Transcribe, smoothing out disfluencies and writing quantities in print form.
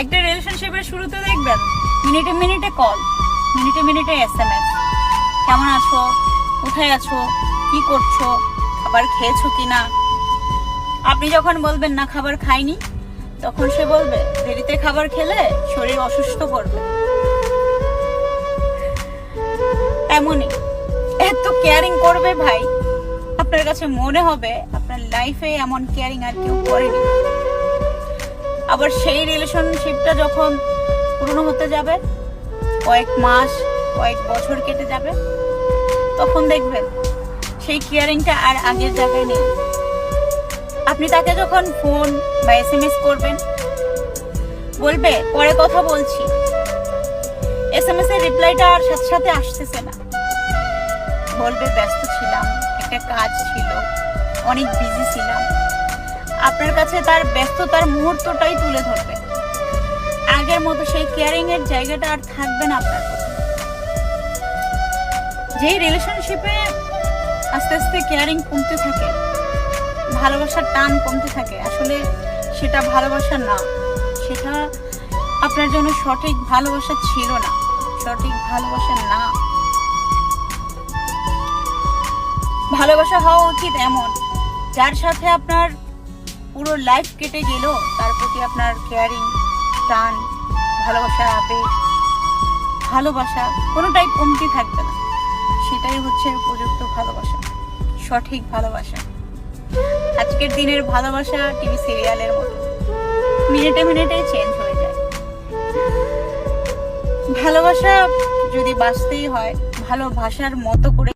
একটা রিলেশনশিপের শুরুতে দেখবেন মিনিটে মিনিটে কল, মিনিটে মিনিটে SMS, কেমন আছো, কোথায় আছো, কি করছো, খাবার খেয়েছো কিনা। আপনি যখন বলবেন না খাবার খাইনি, তখন সে বলবে দেরিতে খাবার খেলে শরীর অসুস্থ করবে। তেমনই এত কেয়ারিং করবে ভাই, আপনার কাছে মনে হবে আপনার লাইফে এমন কেয়ারিং আর কেউ করেনি। আবার সেই রিলেশনশিপটা যখন পুরনো হতে যাবে, কয়েক মাস কয়েক বছর কেটে যাবে, তখন দেখবেন সেই কেয়ারিংটা আর আগের জায়গায় নেই। আপনি তাকে যখন ফোন বা SMS করবেন, বলবে পরে কথা বলছি, SMS এর রিপ্লাইটা আর সাথে সাথে আসতেছে না, বলবে ব্যস্ত ছিলাম, একটা কাজ ছিল, অনেক বিজি ছিলাম। আপনার কাছে তার ব্যস্ততার মুহূর্তটাই তুলে ধরবে, আগের মতো সেই কেয়ারিং এর জায়গাটা আর থাকবে না আপনার কাছে। যে রিলেশনশিপে আস্তে আস্তে কেয়ারিং কমতে থাকে, ভালোবাসার টান কমতে থাকে, আসলে সেটা ভালোবাসা না, সেটা আপনার জন্য সঠিক ভালোবাসা ছিল না, সঠিক ভালোবাসা না। ভালোবাসা হওয়া উচিত এমন, যার সাথে আপনার পুরো লাইফ কেটে গেল, তার প্রতি আপনার কেয়ারিং, টান, ভালোবাসার আবেগ, ভালোবাসা কোনোটাই কমতি থাকবে না। সেটাই হচ্ছে উপযুক্ত ভালোবাসা, সঠিক ভালোবাসা। আজকের দিনের ভালোবাসা টিভি সিরিয়ালের মতো, মিনিটে মিনিটে চেঞ্জ হয়ে যায়। ভালোবাসা যদি বাঁচতেই হয়, ভালোবাসার মতো করে